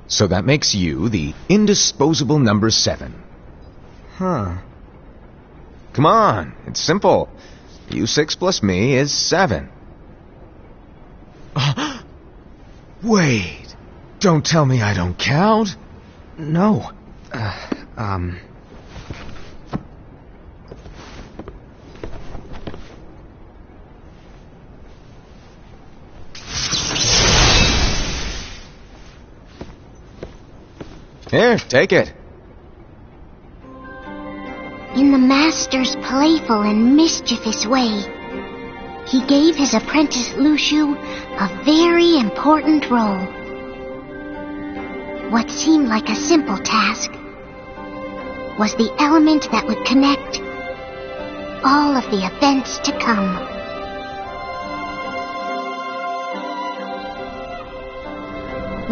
So that makes you the indisposable number 7. Huh. Come on, it's simple. You 6 plus me is 7. Wait, don't tell me I don't count. No. Here, take it. In the master's playful and mischievous way, he gave his apprentice Luciu a very important role. What seemed like a simple task was the element that would connect all of the events to come.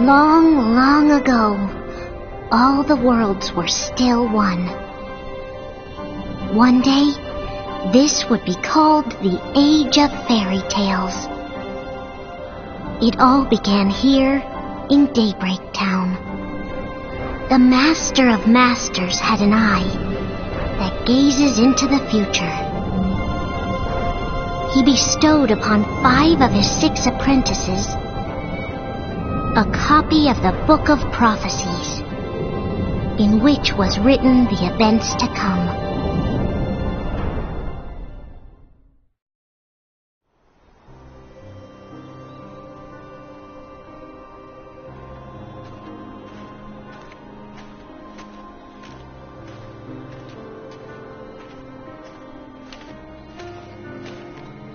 Long, long ago, all the worlds were still one. One day, this would be called the Age of Fairy Tales. It all began here in Daybreak Town. The Master of Masters had an eye that gazes into the future. He bestowed upon 5 of his 6 apprentices a copy of the Book of Prophecies, in which was written the events to come.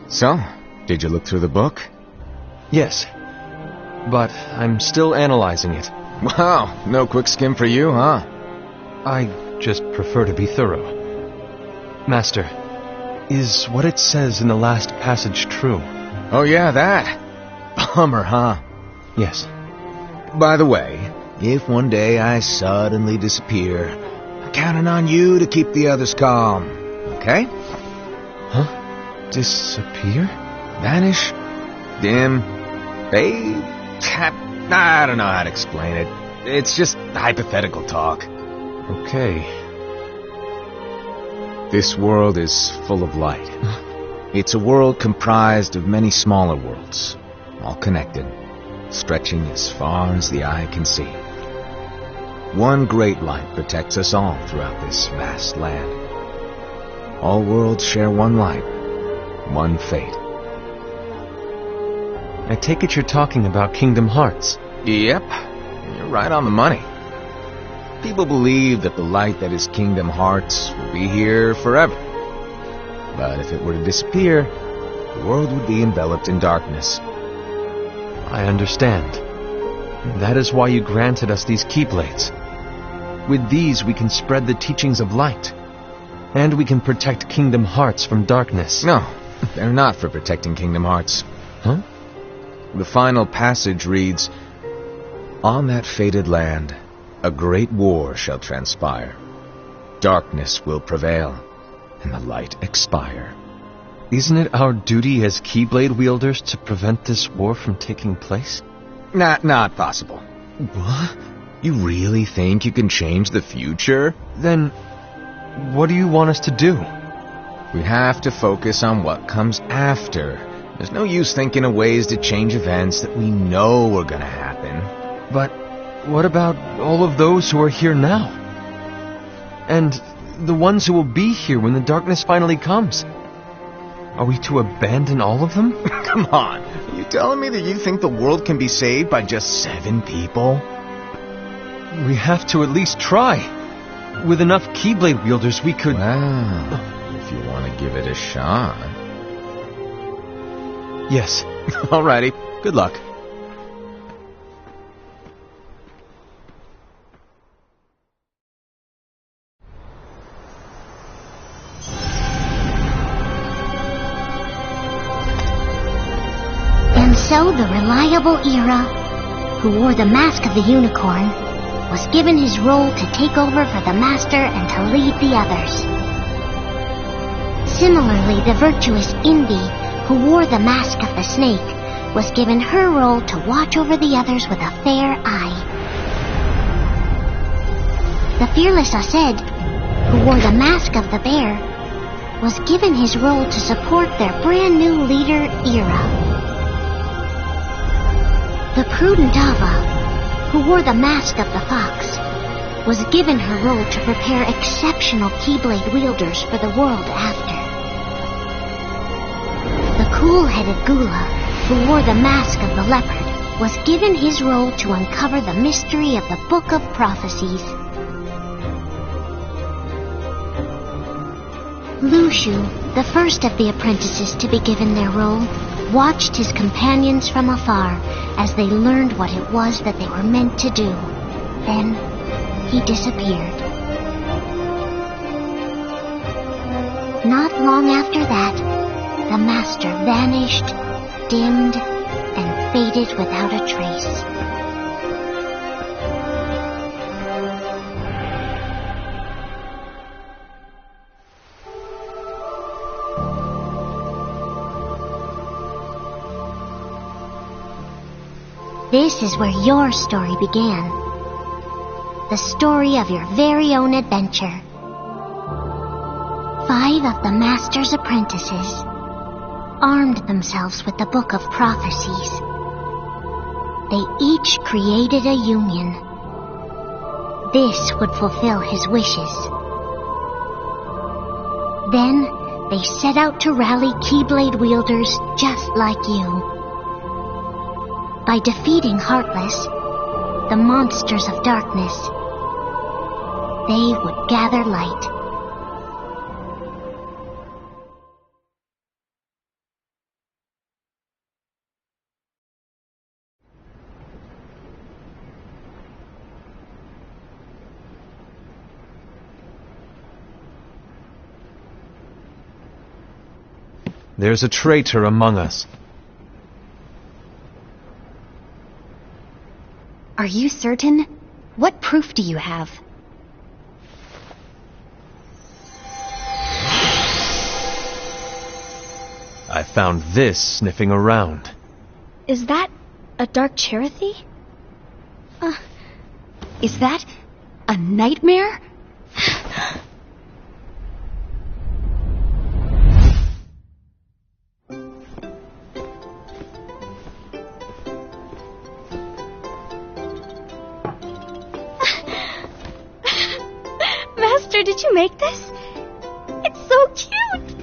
So, did you look through the book? Yes. But I'm still analyzing it. Wow, no quick skim for you, huh? I just prefer to be thorough. Master, is what it says in the last passage true? Oh yeah, that. Bummer, huh? Yes. By the way, if one day I suddenly disappear, I'm counting on you to keep the others calm, okay? Huh? Disappear? Vanish? Dim? Fade? I don't know how to explain it. It's just hypothetical talk. Okay. This world is full of light. It's a world comprised of many smaller worlds, all connected, stretching as far as the eye can see. One great light protects us all throughout this vast land. All worlds share one light, one fate. I take it you're talking about Kingdom Hearts. Yep, you're right on the money. People believe that the light that is Kingdom Hearts will be here forever. But if it were to disappear, the world would be enveloped in darkness. I understand. That is why you granted us these Keyblades. With these we can spread the teachings of light. And we can protect Kingdom Hearts from darkness. No, they're not for protecting Kingdom Hearts. Huh? The final passage reads, "On that fated land, a great war shall transpire. Darkness will prevail, and the light expire." Isn't it our duty as Keyblade wielders to prevent this war from taking place? Not possible. What? You really think you can change the future? Then, what do you want us to do? We have to focus on what comes after. There's no use thinking of ways to change events that we know are gonna happen. But what about all of those who are here now? And the ones who will be here when the darkness finally comes? Are we to abandon all of them? Come on, are you telling me that you think the world can be saved by just 7 people? We have to at least try. With enough Keyblade wielders, we could... Well, if you want to give it a shot. Yes. Alrighty, good luck. And so the reliable Era, who wore the mask of the unicorn, was given his role to take over for the Master and to lead the others. Similarly, the virtuous Invi, who wore the mask of the snake, was given her role to watch over the others with a fair eye. The fearless Ased, who wore the mask of the bear, was given his role to support their brand new leader, Ira. The prudent Ava, who wore the mask of the fox, was given her role to prepare exceptional Keyblade wielders for the world after. The cool-headed Gula, who wore the mask of the leopard, was given his role to uncover the mystery of the Book of Prophecies. Lushu, the first of the apprentices to be given their role, watched his companions from afar as they learned what it was that they were meant to do. Then, he disappeared. Not long after that, the master vanished, dimmed, and faded without a trace. This is where your story began. The story of your very own adventure. 5 of the Master's apprentices armed themselves with the Book of Prophecies. They each created a union. This would fulfill his wishes. Then, they set out to rally Keyblade wielders just like you. By defeating Heartless, the monsters of darkness, they would gather light. There's a traitor among us. Are you certain? What proof do you have? I found this sniffing around. Is that a dark Cherothy? Is that a nightmare? Did you make this? It's so cute!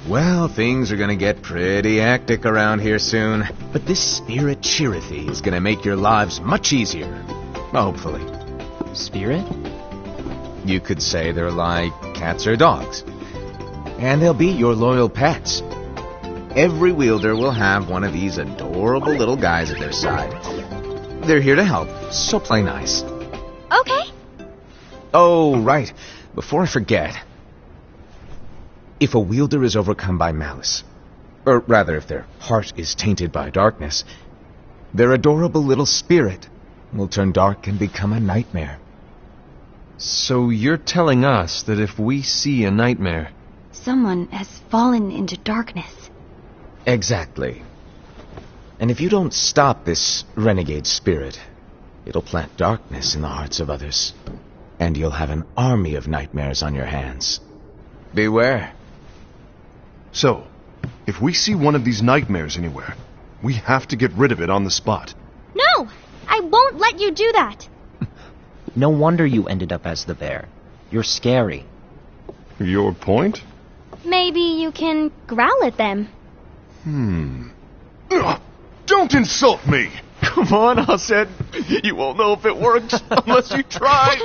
Well, things are gonna get pretty hectic around here soon. But this spirit Cherothy is gonna make your lives much easier. Hopefully. Spirit? You could say they're like cats or dogs. And they'll be your loyal pets. Every wielder will have one of these adorable little guys at their side. They're here to help, so play nice. Okay. Oh, right. Before I forget. If a wielder is overcome by malice, or rather if their heart is tainted by darkness, their adorable little spirit will turn dark and become a nightmare. So you're telling us that if we see a nightmare... Someone has fallen into darkness. Exactly. And if you don't stop this renegade spirit, it'll plant darkness in the hearts of others. And you'll have an army of nightmares on your hands. Beware. So, if we see one of these nightmares anywhere, we have to get rid of it on the spot. No! I won't let you do that! No wonder you ended up as the bear. You're scary. Your point? Maybe you can growl at them. Ugh, don't insult me! Come on, Ased. You won't know if it works unless you try.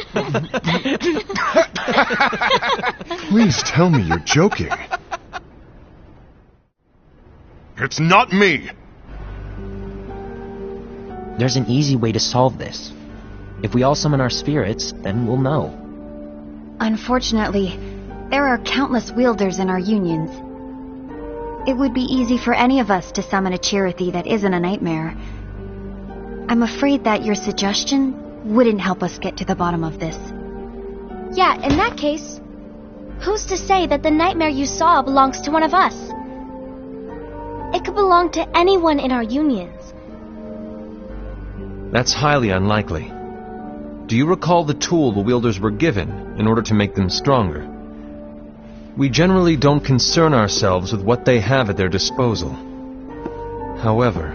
Please tell me you're joking. It's not me! There's an easy way to solve this. If we all summon our spirits, then we'll know. Unfortunately, there are countless wielders in our unions. It would be easy for any of us to summon a Cherothy that isn't a nightmare. I'm afraid that your suggestion wouldn't help us get to the bottom of this. Yeah, in that case, who's to say that the nightmare you saw belongs to one of us? It could belong to anyone in our unions. That's highly unlikely. Do you recall the tool the wielders were given in order to make them stronger? We generally don't concern ourselves with what they have at their disposal. However,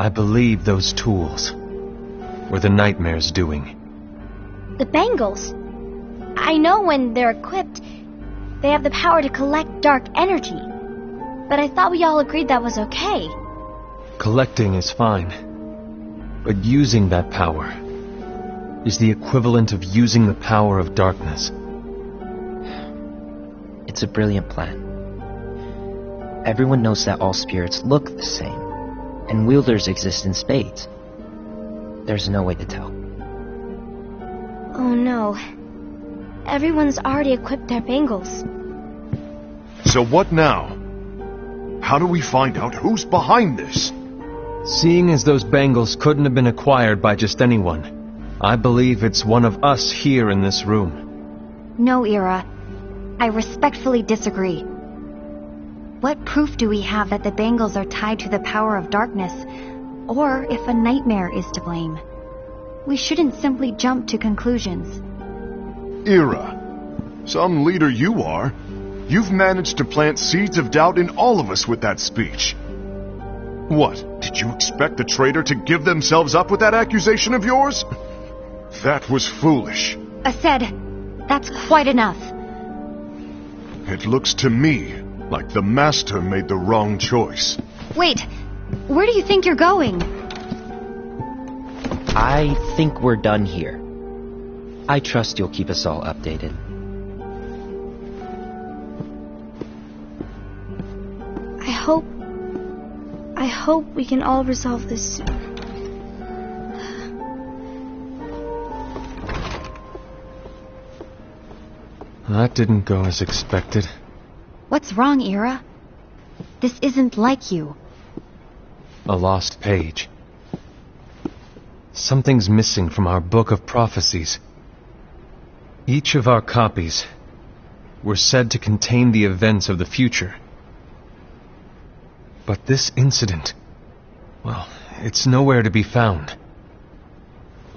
I believe those tools were the nightmare's doing. The bangles. I know when they're equipped, they have the power to collect dark energy. But I thought we all agreed that was okay. Collecting is fine, but using that power is the equivalent of using the power of darkness. It's a brilliant plan. Everyone knows that all spirits look the same, and wielders exist in spades. There's no way to tell. Oh no. Everyone's already equipped their bangles. So what now? How do we find out who's behind this? Seeing as those bangles couldn't have been acquired by just anyone, I believe it's one of us here in this room. No, Ira. I respectfully disagree. What proof do we have that the bangles are tied to the power of darkness, or if a nightmare is to blame? We shouldn't simply jump to conclusions. Ira, some leader you are. You've managed to plant seeds of doubt in all of us with that speech. What, did you expect the traitor to give themselves up with that accusation of yours? That was foolish. Aced, that's quite enough. It looks to me like the Master made the wrong choice. Wait, where do you think you're going? I think we're done here. I trust you'll keep us all updated. I hope we can all resolve this soon. That didn't go as expected. What's wrong, Ira? This isn't like you. A lost page. Something's missing from our book of prophecies. Each of our copies were said to contain the events of the future. But this incident, well, it's nowhere to be found.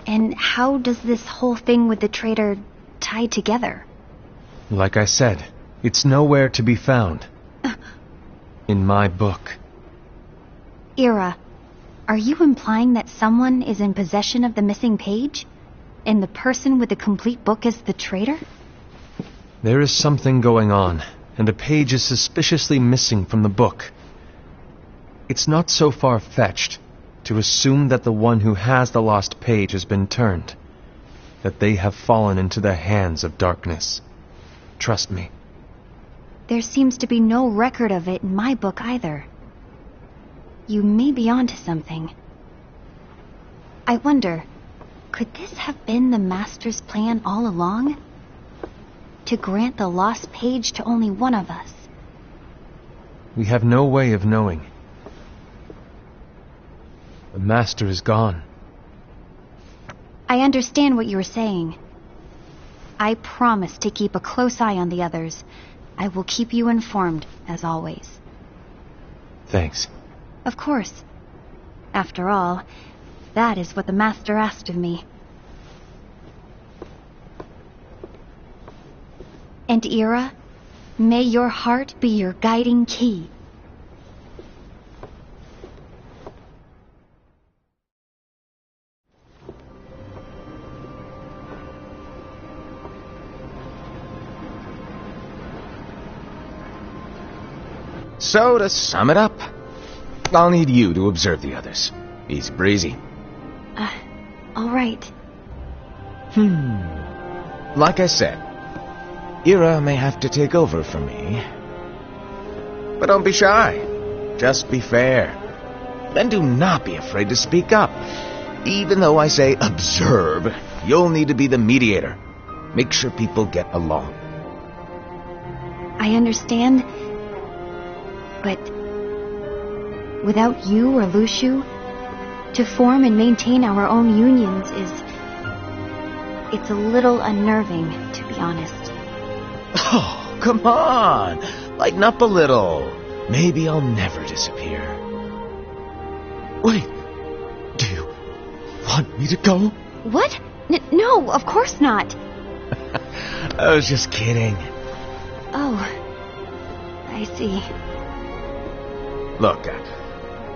And how does this whole thing with the traitor tie together? Like I said, it's nowhere to be found. In my book. Ira, are you implying that someone is in possession of the missing page? And the person with the complete book is the traitor? There is something going on, and a page is suspiciously missing from the book. It's not so far-fetched to assume that the one who has the lost page has been turned, that they have fallen into the hands of darkness. Trust me. There seems to be no record of it in my book either. You may be onto something. I wonder, could this have been the Master's plan all along? To grant the lost page to only one of us? We have no way of knowing. The Master is gone. I understand what you were saying. I promise to keep a close eye on the others. I will keep you informed, as always. Thanks. Of course. After all, that is what the Master asked of me. And Ira, may your heart be your guiding key. So, to sum it up, I'll need you to observe the others. Easy breezy. All right. Like I said, Ira may have to take over for me. But don't be shy. Just be fair. And do not be afraid to speak up. Even though I say observe, you'll need to be the mediator. Make sure people get along. I understand. But without you or Luciu, to form and maintain our own unions it's a little unnerving, to be honest. Oh, come on! Lighten up a little. Maybe I'll never disappear. Wait, do you want me to go? What? No, of course not. I was just kidding. Oh, I see. Look,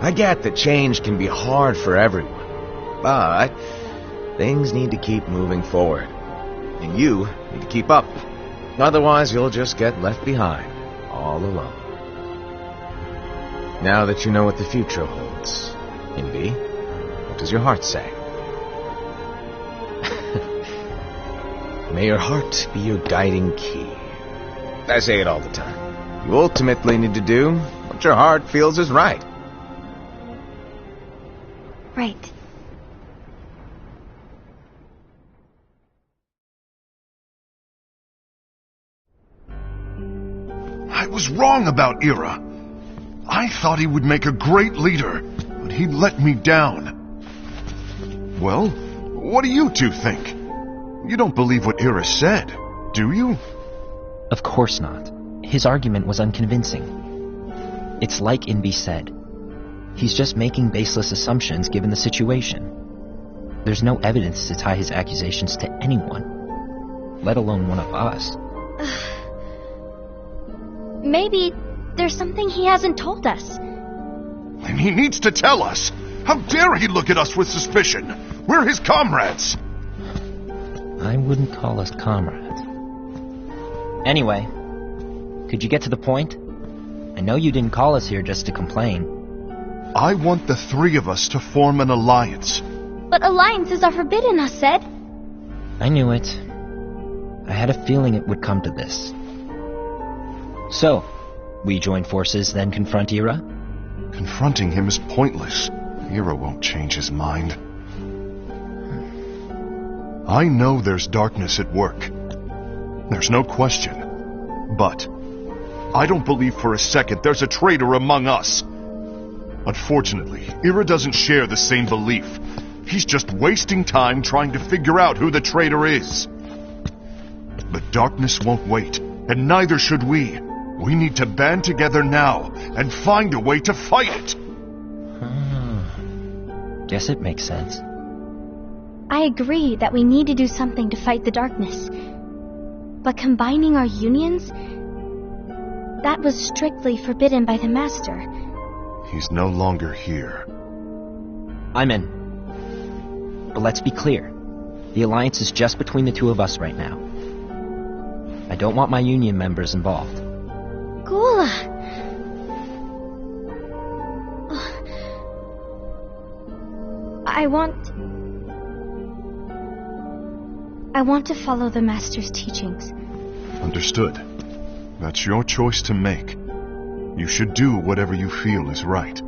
I get that change can be hard for everyone, but things need to keep moving forward, and you need to keep up. Otherwise, you'll just get left behind, all alone. Now that you know what the future holds, Envy, what does your heart say? May your heart be your guiding key. I say it all the time. You ultimately need to do what your heart feels is right. Right. I was wrong about Ira. I thought he would make a great leader, but he let me down. Well, what do you two think? You don't believe what Ira said, do you? Of course not. His argument was unconvincing. It's like Inby said. He's just making baseless assumptions given the situation. There's no evidence to tie his accusations to anyone, let alone one of us. Maybe there's something he hasn't told us. And he needs to tell us. How dare he look at us with suspicion? We're his comrades. I wouldn't call us comrades. Anyway, could you get to the point? I know you didn't call us here just to complain. I want the three of us to form an alliance. But alliances are forbidden, us said. I knew it. I had a feeling it would come to this. So, we join forces, then confront Ira? Confronting him is pointless. Ira won't change his mind. I know there's darkness at work. There's no question. But I don't believe for a second there's a traitor among us. Unfortunately, Ira doesn't share the same belief. He's just wasting time trying to figure out who the traitor is. But darkness won't wait, and neither should we. We need to band together now and find a way to fight it. Guess it makes sense. I agree that we need to do something to fight the darkness. But combining our unions? That was strictly forbidden by the Master. He's no longer here. I'm in. But let's be clear. The alliance is just between the two of us right now. I don't want my union members involved. Gula! I want to follow the Master's teachings. Understood. That's your choice to make. You should do whatever you feel is right.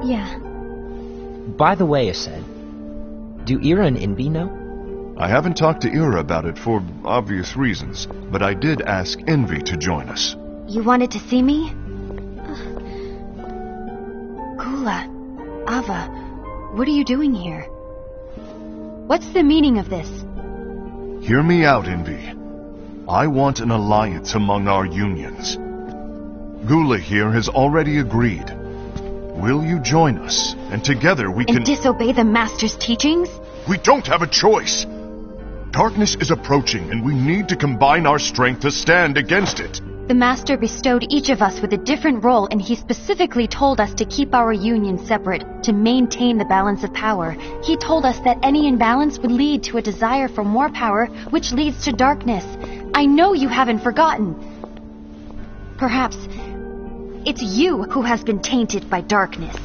Yeah. By the way, Ased, do Ira and Inby know? I haven't talked to Ira about it for obvious reasons, but I did ask Envy to join us. You wanted to see me? Gula, Ava, what are you doing here? What's the meaning of this? Hear me out, Envy. I want an alliance among our unions. Gula here has already agreed. Will you join us? And together we can... And disobey the Master's teachings? We don't have a choice. Darkness is approaching, and we need to combine our strength to stand against it. The Master bestowed each of us with a different role, and he specifically told us to keep our union separate, to maintain the balance of power. He told us that any imbalance would lead to a desire for more power, which leads to darkness. I know you haven't forgotten. Perhaps it's you who has been tainted by darkness.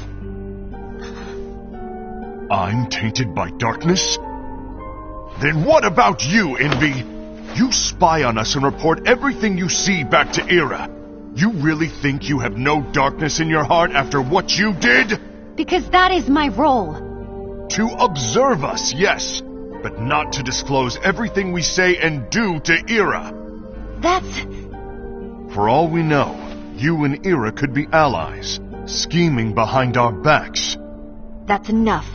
I'm tainted by darkness? Then what about you, Envy? You spy on us and report everything you see back to Ira. You really think you have no darkness in your heart after what you did? Because that is my role. To observe us, yes, but not to disclose everything we say and do to Ira. That's... For all we know, you and Ira could be allies, scheming behind our backs. That's enough.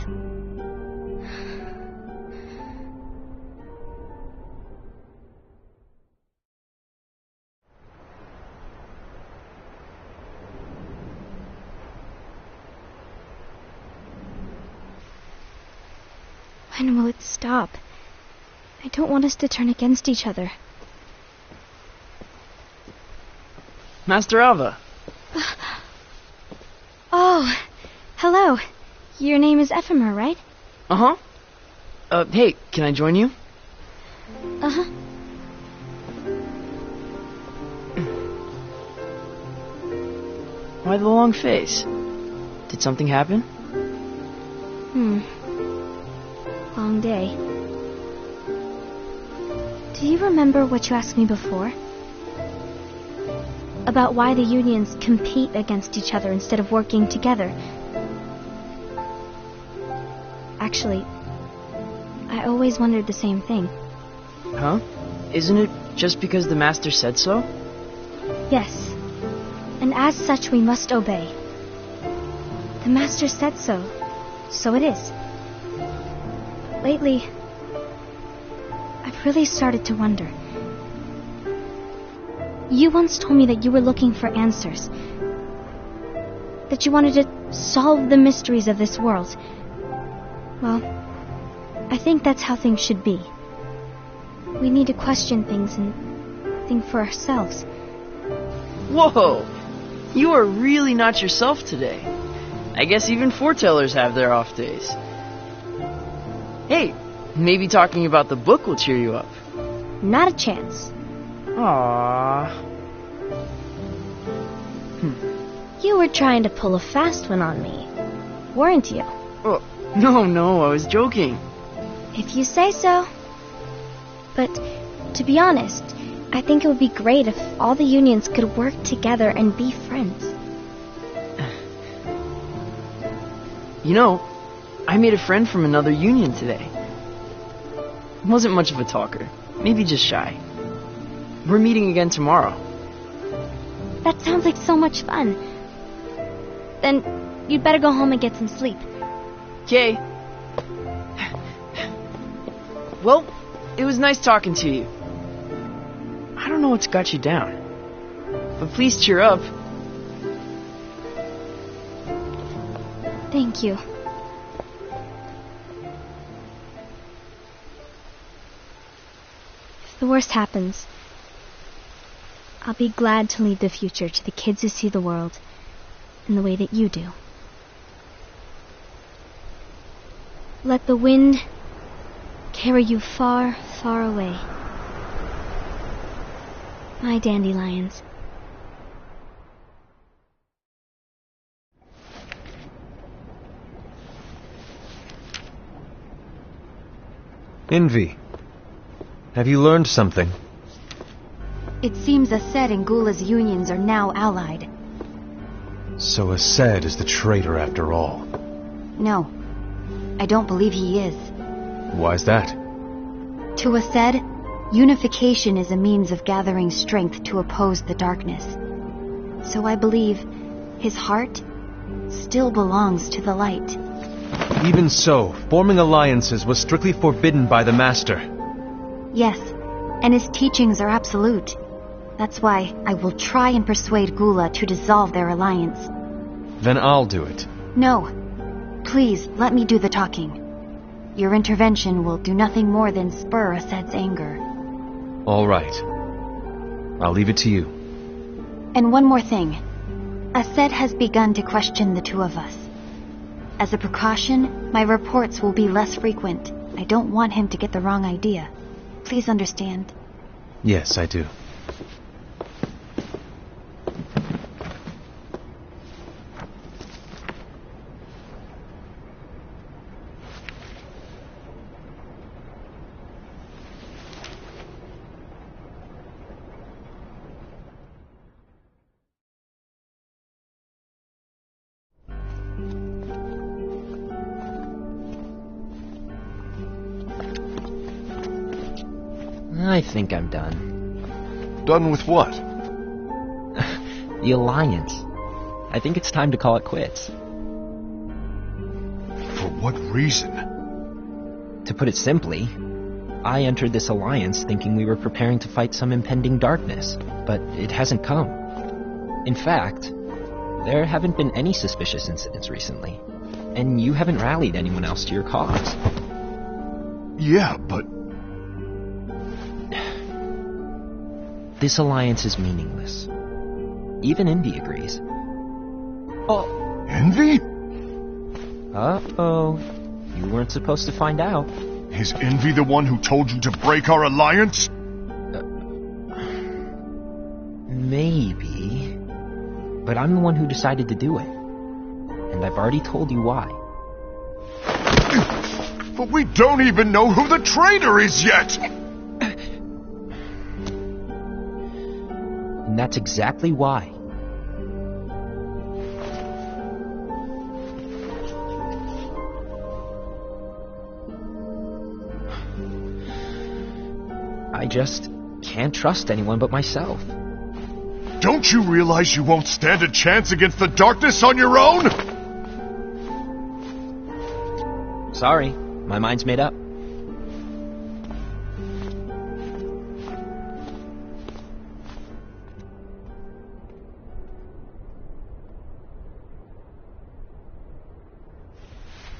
When will it stop? I don't want us to turn against each other. Master Alva. Oh, hello. Your name is Ephemer, right? Uh-huh. Hey, can I join you? Uh-huh. Why the long face? Did something happen? Long day. Do you remember what you asked me before? About why the unions compete against each other instead of working together. Actually, I always wondered the same thing. Huh? Isn't it just because the Master said so? Yes. And as such, we must obey. The Master said so. So it is. Lately, I've really started to wonder. You once told me that you were looking for answers. That you wanted to solve the mysteries of this world. Well, I think that's how things should be. We need to question things and think for ourselves. Whoa! You are really not yourself today. I guess even foretellers have their off days. Hey, maybe talking about the book will cheer you up. Not a chance. Aww. You were trying to pull a fast one on me, weren't you? Oh, no, I was joking. If you say so. But, to be honest, I think it would be great if all the unions could work together and be friends. You know, I made a friend from another union today. Wasn't much of a talker, maybe just shy. We're meeting again tomorrow. That sounds like so much fun. Then, you'd better go home and get some sleep. Okay. Well, it was nice talking to you. I don't know what's got you down, but please cheer up. Thank you. If the worst happens, I'll be glad to leave the future to the kids who see the world in the way that you do. Let the wind carry you far, far away. My dandelions. Envy, have you learned something? It seems Ased and Gula's unions are now allied. So Ased is the traitor after all. No, I don't believe he is. Why's that? To Ased, unification is a means of gathering strength to oppose the darkness. So I believe his heart still belongs to the light. Even so, forming alliances was strictly forbidden by the Master. Yes, and his teachings are absolute. That's why I will try and persuade Gula to dissolve their alliance. Then I'll do it. No. Please, let me do the talking. Your intervention will do nothing more than spur Ased's anger. All right. I'll leave it to you. And one more thing. Ased has begun to question the two of us. As a precaution, my reports will be less frequent. I don't want him to get the wrong idea. Please understand. Yes, I do. I think I'm done. Done with what? The Alliance. I think it's time to call it quits. For what reason? To put it simply, I entered this alliance thinking we were preparing to fight some impending darkness, but it hasn't come. In fact, there haven't been any suspicious incidents recently, and you haven't rallied anyone else to your cause. Yeah, but... This alliance is meaningless. Even Envy agrees. Oh. Envy? Uh-oh. You weren't supposed to find out. Is Envy the one who told you to break our alliance? Maybe. But I'm the one who decided to do it. And I've already told you why. But we don't even know who the traitor is yet! And that's exactly why. I just can't trust anyone but myself. Don't you realize you won't stand a chance against the darkness on your own? Sorry, my mind's made up.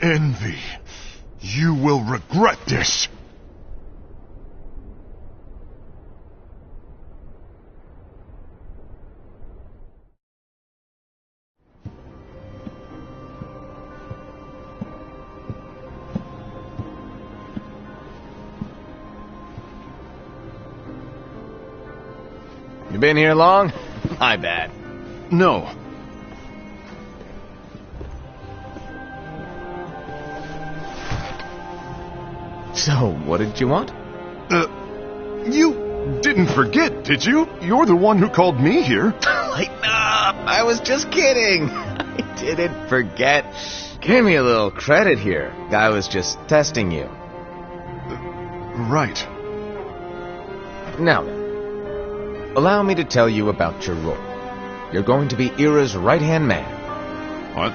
Envy, you will regret this. You been here long? My bad. No. So, what did you want? You didn't forget, did you? You're the one who called me here. Lighten up! I was just kidding. I didn't forget. Give me a little credit here. I was just testing you. Right. Now, allow me to tell you about your role. You're going to be Ira's right-hand man. What?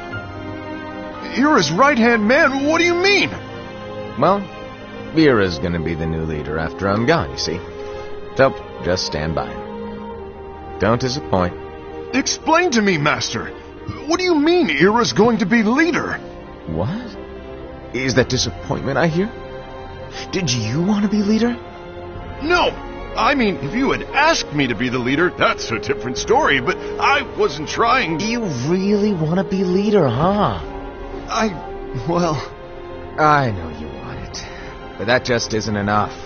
Ira's right-hand man? What do you mean? Well, Ira's going to be the new leader after I'm gone, you see. So, just stand by. Don't disappoint. Explain to me, Master. What do you mean Ira's going to be leader? What? Is that disappointment I hear? Did you want to be leader? No! I mean, if you had asked me to be the leader, that's a different story, but I wasn't trying... You really want to be leader, huh? Well... I know you want it, but that just isn't enough.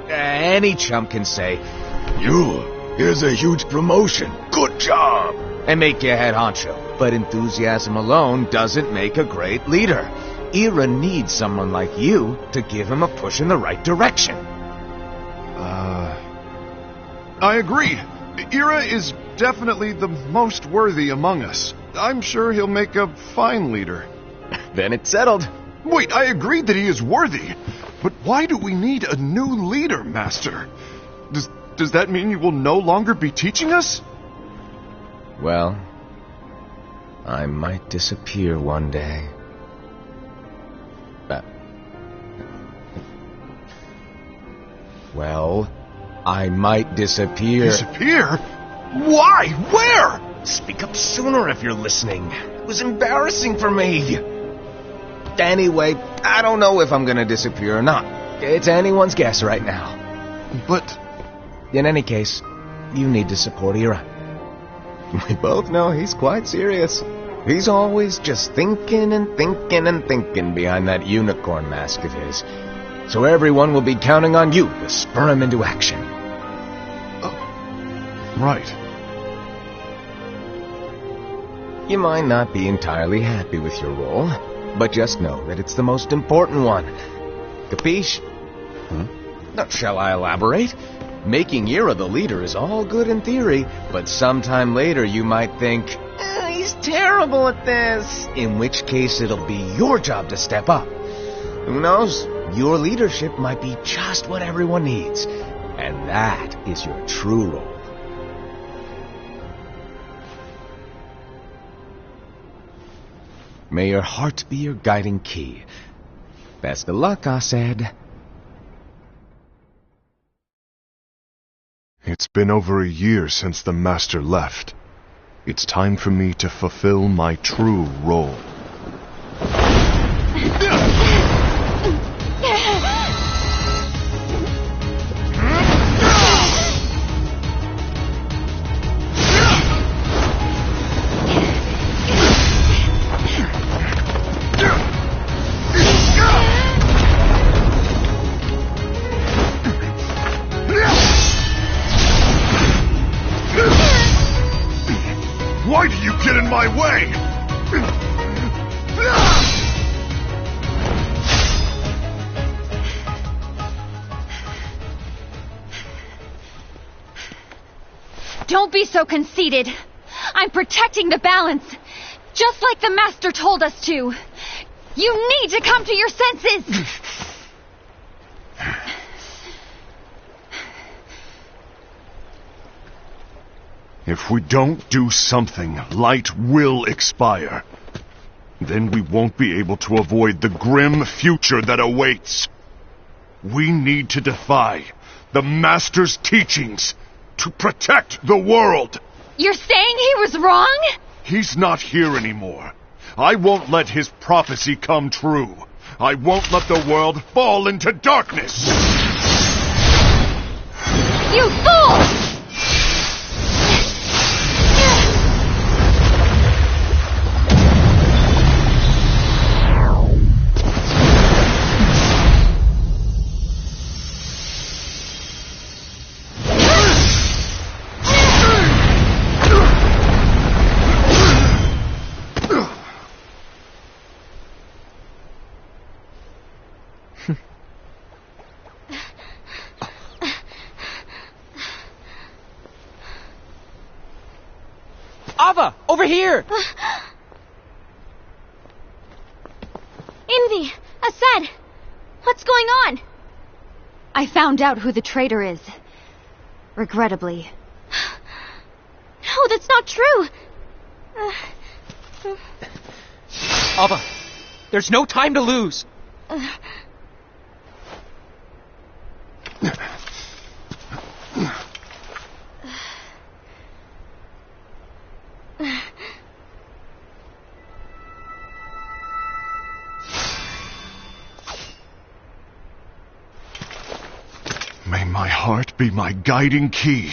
Any chump can say, here's a huge promotion, good job, and make you head honcho. But enthusiasm alone doesn't make a great leader. Ira needs someone like you to give him a push in the right direction. I agree. Ira is definitely the most worthy among us. I'm sure he'll make a fine leader. Then it's settled. Wait, I agreed that he is worthy. But why do we need a new leader, Master? Does that mean you will no longer be teaching us? Well, I might disappear one day. Well, I might disappear. Disappear? Why? Where? Speak up sooner if you're listening. It was embarrassing for me. Anyway, I don't know if I'm gonna disappear or not. It's anyone's guess right now. But... In any case, you need to support Ira. We both know he's quite serious. He's always just thinking and thinking and thinking behind that unicorn mask of his. So everyone will be counting on you to spur him into action. Right. You might not be entirely happy with your role, but just know that it's the most important one. Capiche? Shall I elaborate? Making Ira the leader is all good in theory, but sometime later you might think, he's terrible at this. In which case it'll be your job to step up. Who knows? Your leadership might be just what everyone needs. And that is your true role. May your heart be your guiding key. Best of luck, I said. It's been over a year since the Master left. It's time for me to fulfill my true role. You get in my way! Don't be so conceited. I'm protecting the balance, just like the Master told us to. You need to come to your senses! If we don't do something, light will expire. Then we won't be able to avoid the grim future that awaits. We need to defy the Master's teachings to protect the world. You're saying he was wrong? He's not here anymore. I won't let his prophecy come true. I won't let the world fall into darkness. You fool! Ava, over here! Envy! Assad! What's going on? I found out who the traitor is. Regrettably. No, that's not true! Ava, there's no time to lose. May my heart be my guiding key.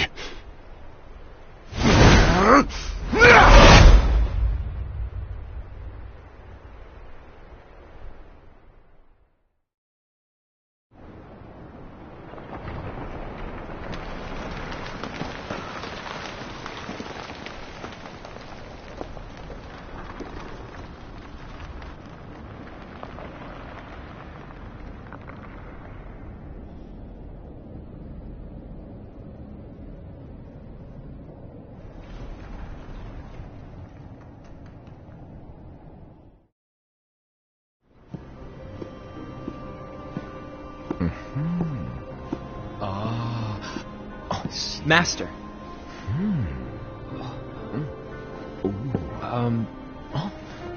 Master.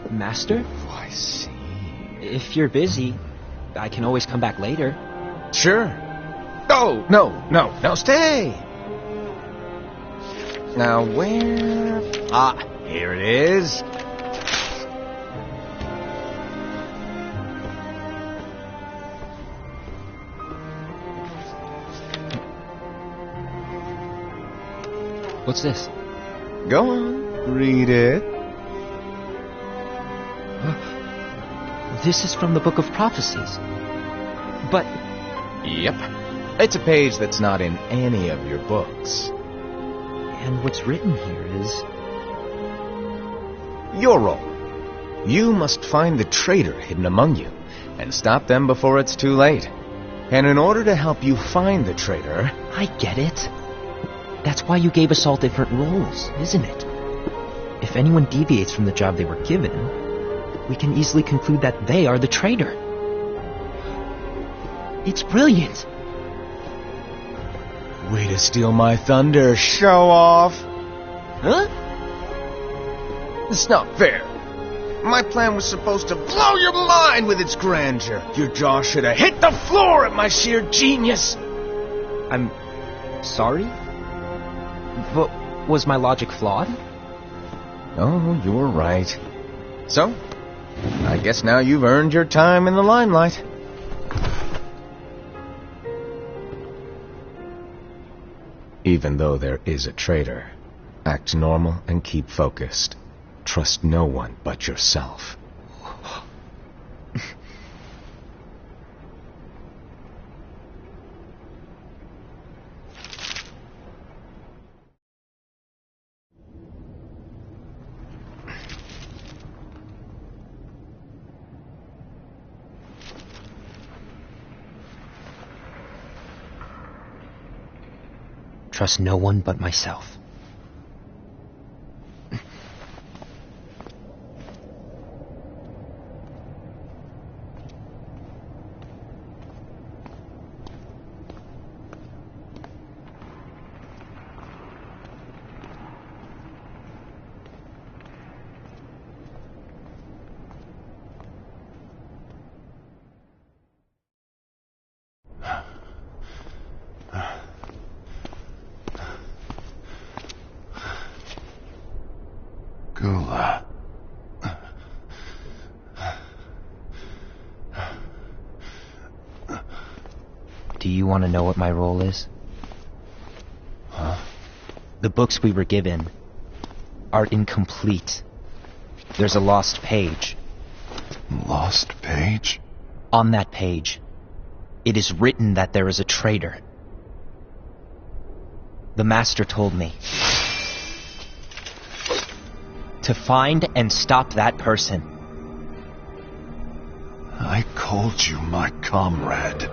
Master? Oh, I see. If you're busy, I can always come back later. Sure. Oh, no, stay! Now, where... Ah, here it is. What's this? Go on, read it. This is from the Book of Prophecies. But... Yep. It's a page that's not in any of your books. And what's written here is... Your role. You must find the traitor hidden among you, and stop them before it's too late. And in order to help you find the traitor... I get it. That's why you gave us all different roles, isn't it? If anyone deviates from the job they were given, we can easily conclude that they are the traitor. It's brilliant. Way to steal my thunder, show off. Huh? It's not fair. My plan was supposed to blow your mind with its grandeur. Your jaw should have hit the floor at my sheer genius. I'm sorry? But was my logic flawed? Oh, you're right. So, I guess now you've earned your time in the limelight. Even though there is a traitor, act normal and keep focused. Trust no one but yourself. trust no one but myself. Gula. Do you want to know what my role is? Huh? The books we were given are incomplete. There's a lost page. Lost page? On that page, it is written that there is a traitor. The master told me to find and stop that person. I called you my comrade.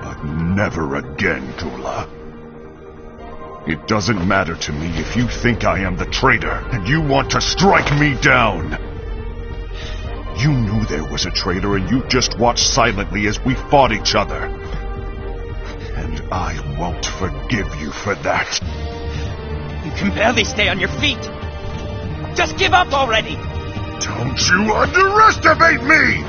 But never again, Gula. It doesn't matter to me if you think I am the traitor and you want to strike me down. You knew there was a traitor and you just watched silently as we fought each other. And I won't forgive you for that. You can barely stay on your feet. Just give up already! Don't you underestimate me!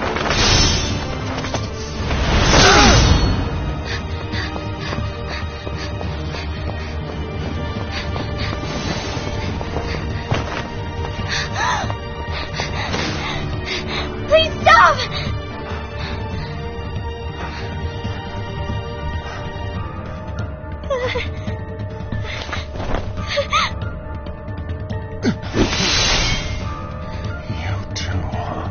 Please stop! You too, huh?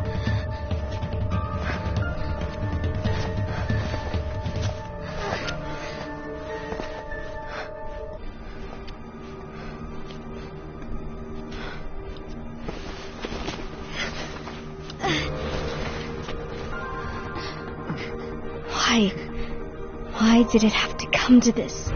Why did it have to come to this?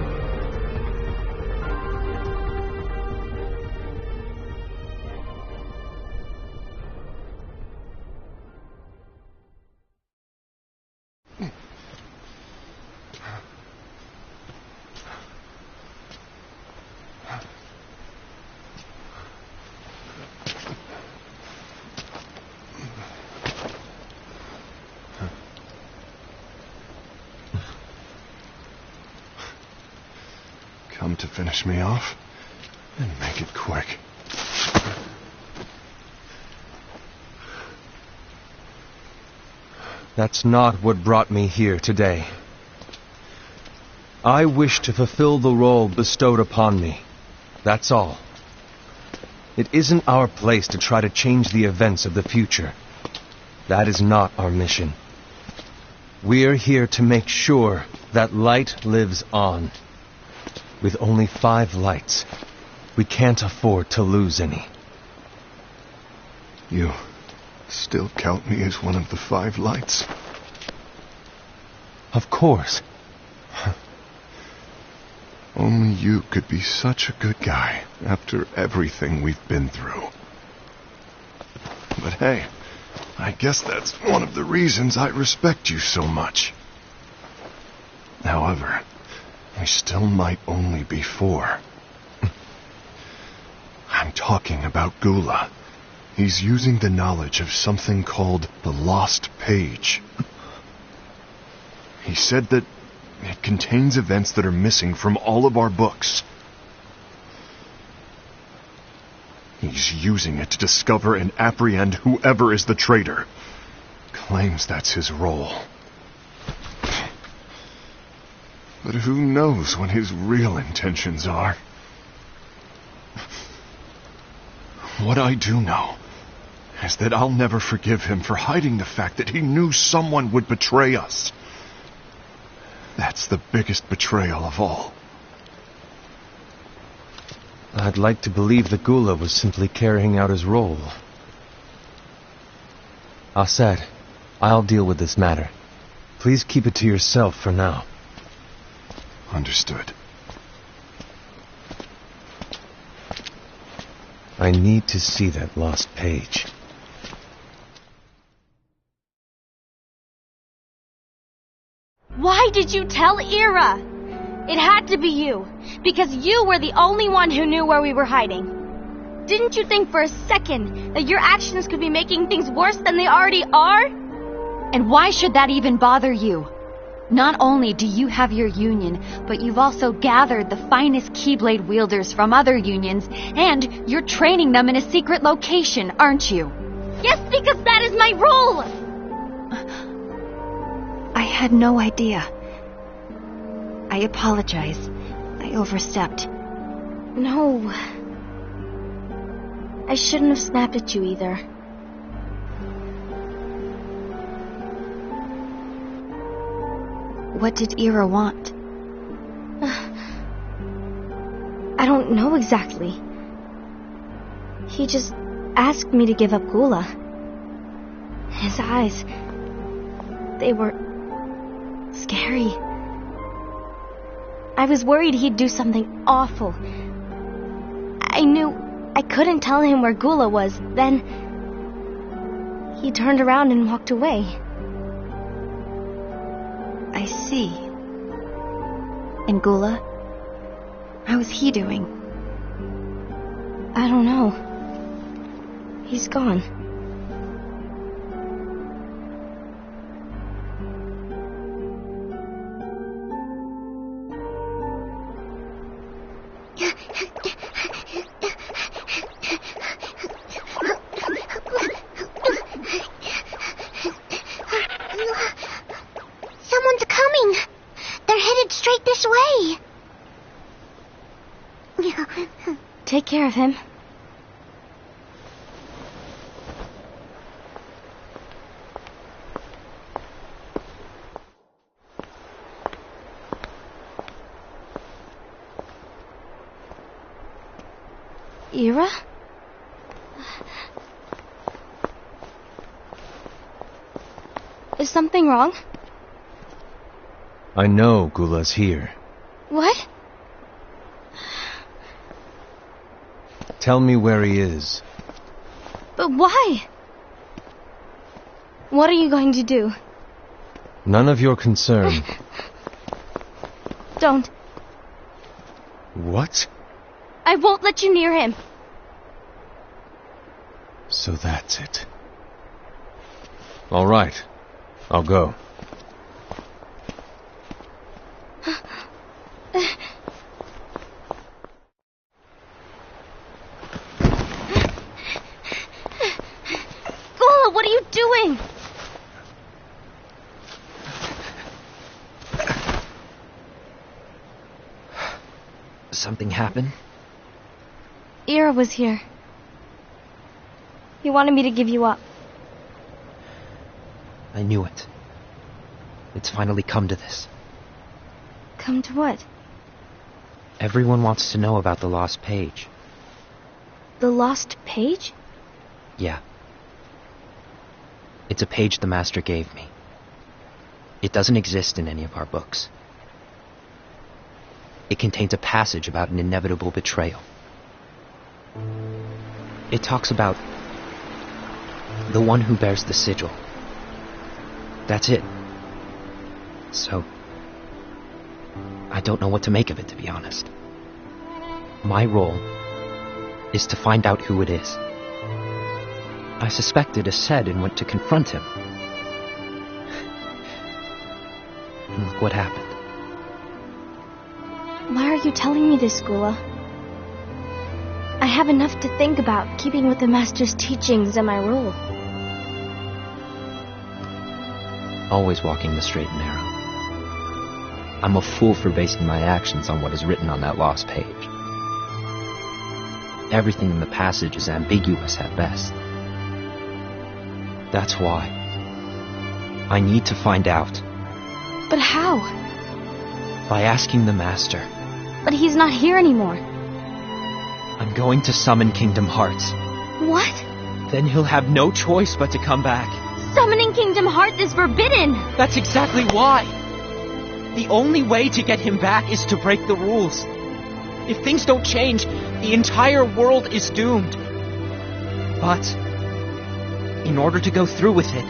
Come to finish me off, and make it quick. That's not what brought me here today. I wish to fulfill the role bestowed upon me. That's all. It isn't our place to try to change the events of the future. That is not our mission. We're here to make sure that light lives on. With only 5 lights, we can't afford to lose any. You still count me as one of the 5 lights? Of course. Only you could be such a good guy after everything we've been through. But hey, I guess that's one of the reasons I respect you so much. However, we still might only be 4. I'm talking about Gula. He's using the knowledge of something called the Lost Page. He said that it contains events that are missing from all of our books. He's using it to discover and apprehend whoever is the traitor. Claims that's his role. But who knows what his real intentions are? What I do know is that I'll never forgive him for hiding the fact that he knew someone would betray us. That's the biggest betrayal of all. I'd like to believe that Gula was simply carrying out his role. Assad, I'll deal with this matter. Please keep it to yourself for now. Understood. I need to see that lost page. Why did you tell Ira? It had to be you, because you were the only one who knew where we were hiding. Didn't you think for a second that your actions could be making things worse than they already are? And why should that even bother you? Not only do you have your union, but you've also gathered the finest Keyblade wielders from other unions, and you're training them in a secret location, aren't you? Yes, because that is my role! I had no idea. I apologize. I overstepped. No. I shouldn't have snapped at you either. What did Ira want? I don't know exactly. He just asked me to give up Gula. His eyes, they were scary. I was worried he'd do something awful. I knew I couldn't tell him where Gula was. Then he turned around and walked away. I see. And Gula? How is he doing? I don't know. He's gone. Someone's coming. They're headed straight this way. Take care of him. Ira? Is something wrong? I know Gula's here. What? Tell me where he is. But why? What are you going to do? None of your concern. Don't. What? I won't let you near him. So that's it. All right. I'll go. Gula, what are you doing? Something happened? Ira was here. He wanted me to give you up. I knew it. It's finally come to this. Come to what? Everyone wants to know about the lost page. The lost page? Yeah. It's a page the Master gave me. It doesn't exist in any of our books. It contains a passage about an inevitable betrayal. It talks about the one who bears the sigil. That's it. So, I don't know what to make of it, to be honest. My role is to find out who it is. I suspected Ased and went to confront him. And look what happened. Why are you telling me this, Gula? I have enough to think about, keeping with the Master's teachings and my role. Always walking the straight and narrow. I'm a fool for basing my actions on what is written on that lost page. Everything in the passage is ambiguous at best. That's why I need to find out. But how? By asking the Master. But he's not here anymore. I'm going to summon Kingdom Hearts. What? Then he'll have no choice but to come back. Summoning Kingdom Hearts is forbidden! That's exactly why! The only way to get him back is to break the rules. If things don't change, the entire world is doomed. But in order to go through with it,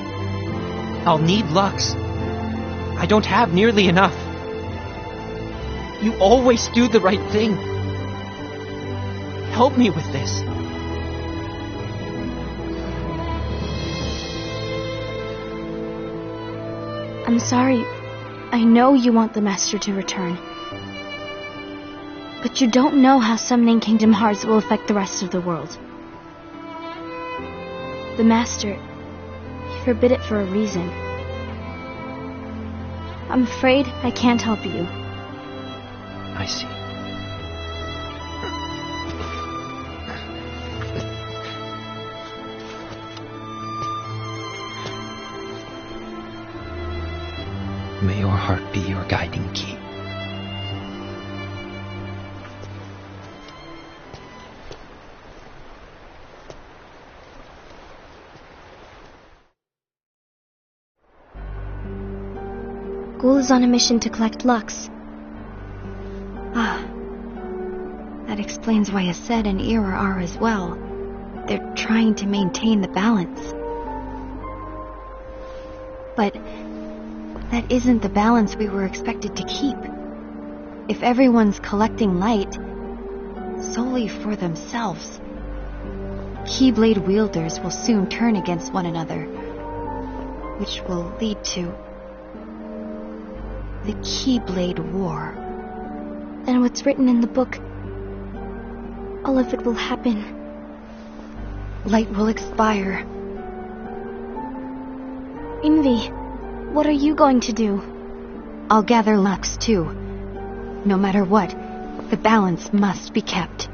I'll need Lux. I don't have nearly enough. You always do the right thing. Help me with this. I'm sorry. I know you want the Master to return. But you don't know how summoning Kingdom Hearts will affect the rest of the world. The Master, he forbid it for a reason. I'm afraid I can't help you. I see. May your heart be your guiding key. Ghoul is on a mission to collect Lux. Ah. That explains why Aced and Ira are as well. They're trying to maintain the balance. But that isn't the balance we were expected to keep. If everyone's collecting light solely for themselves, Keyblade wielders will soon turn against one another, which will lead to the Keyblade War. Then what's written in the book, all of it will happen. Light will expire. Envy, what are you going to do? I'll gather Lux too. No matter what, the balance must be kept.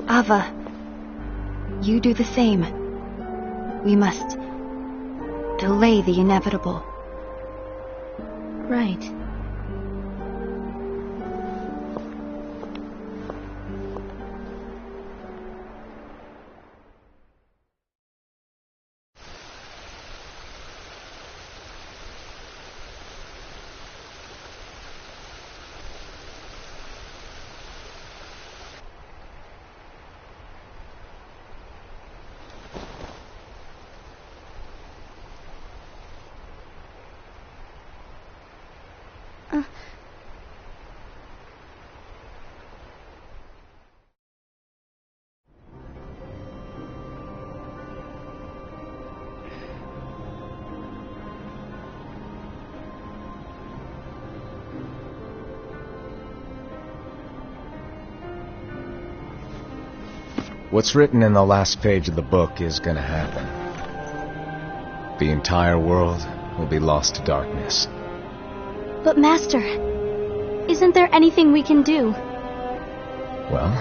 Ava, you do the same. We must delay the inevitable. Right. What's written in the last page of the book is gonna happen. The entire world will be lost to darkness. But Master, isn't there anything we can do? Well,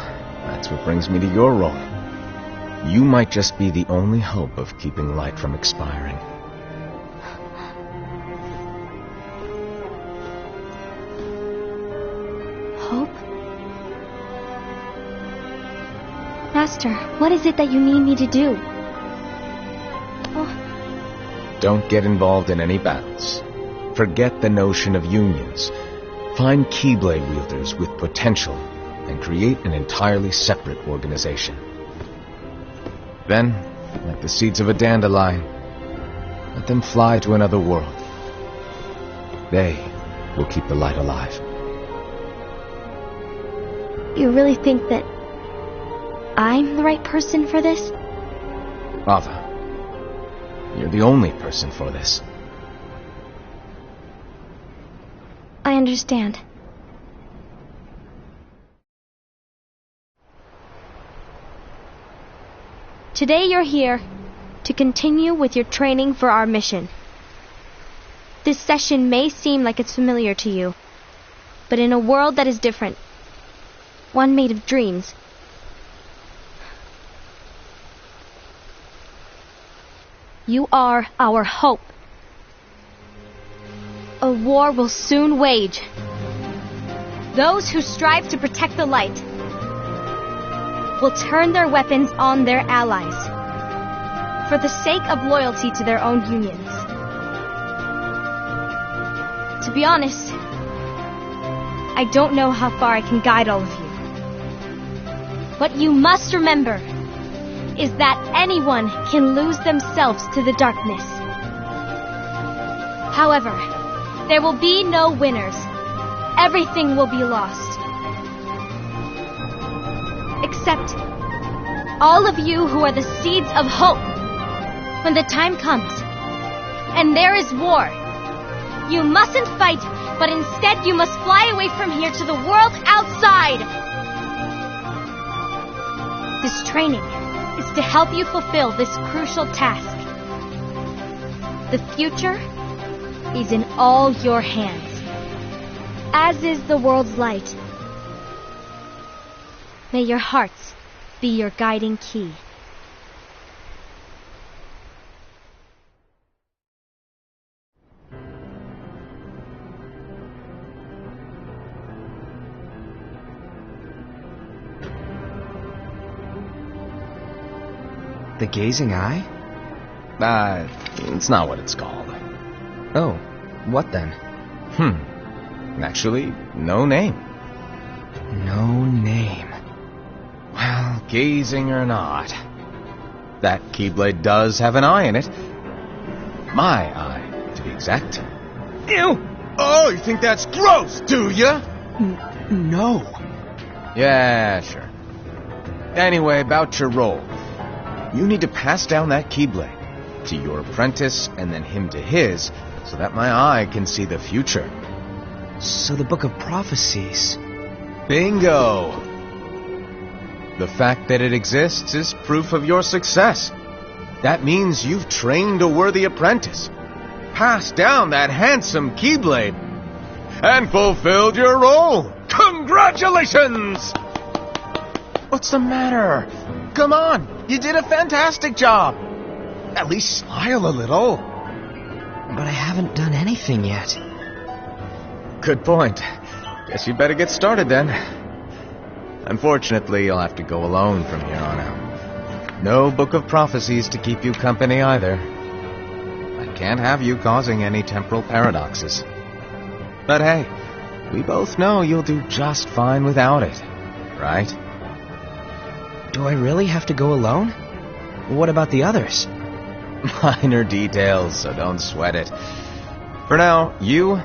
that's what brings me to your role. You might just be the only hope of keeping light from expiring. Hope? Master, what is it that you need me to do? Oh. Don't get involved in any battles. Forget the notion of unions. Find Keyblade wielders with potential and create an entirely separate organization. Then, like the seeds of a dandelion, let them fly to another world. They will keep the light alive. You really think that I'm the right person for this? Ava, you're the only person for this. I understand. Today you're here to continue with your training for our mission. This session may seem like it's familiar to you, but in a world that is different, one made of dreams, you are our hope. A war will soon wage. Those who strive to protect the light will turn their weapons on their allies for the sake of loyalty to their own unions. To be honest, I don't know how far I can guide all of you. But you must remember is that anyone can lose themselves to the darkness. However, there will be no winners. Everything will be lost. Except all of you who are the seeds of hope. When the time comes, and there is war, you mustn't fight, but instead you must fly away from here to the world outside. This training is to help you fulfill this crucial task. The future is in all your hands, as is the world's light. May your hearts be your guiding key. The gazing eye? It's not what it's called. Oh, what then? Actually, no name. No name. Well, gazing or not, that Keyblade does have an eye in it. My eye, to be exact. Ew! Oh, you think that's gross, do ya? No. Yeah, sure. Anyway, about your role. You need to pass down that Keyblade to your apprentice and then him to his, so that my eye can see the future. So the Book of Prophecies. Bingo! The fact that it exists is proof of your success. That means you've trained a worthy apprentice, passed down that handsome Keyblade, and fulfilled your role. Congratulations! What's the matter? Come on! You did a fantastic job! At least smile a little. But I haven't done anything yet. Good point. Guess you better get started then. Unfortunately, you'll have to go alone from here on out. No Book of Prophecies to keep you company either. I can't have you causing any temporal paradoxes. But hey, we both know you'll do just fine without it, right? Do I really have to go alone? What about the others? Minor details, so don't sweat it. For now, you,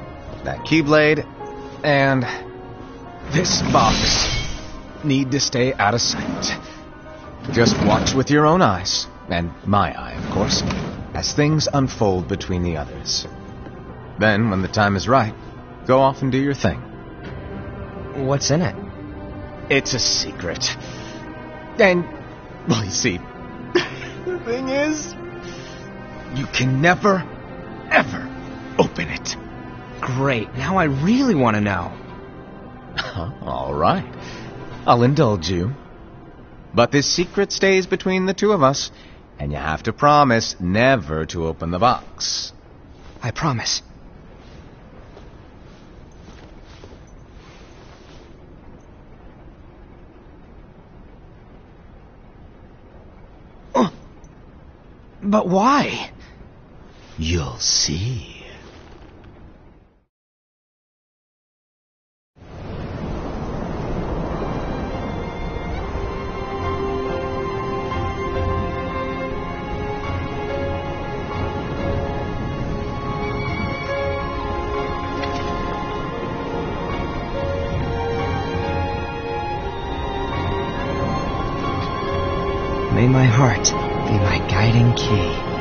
that Keyblade, and this box need to stay out of sight. Just watch with your own eyes, and my eye, of course, as things unfold between the others. Then, when the time is right, go off and do your thing. What's in it? It's a secret. And, well, you see, the thing is, you can never, ever open it. Great, now I really want to know. All right, I'll indulge you. But this secret stays between the two of us, and you have to promise never to open the box. I promise. But why? You'll see. May my heart be my guiding key.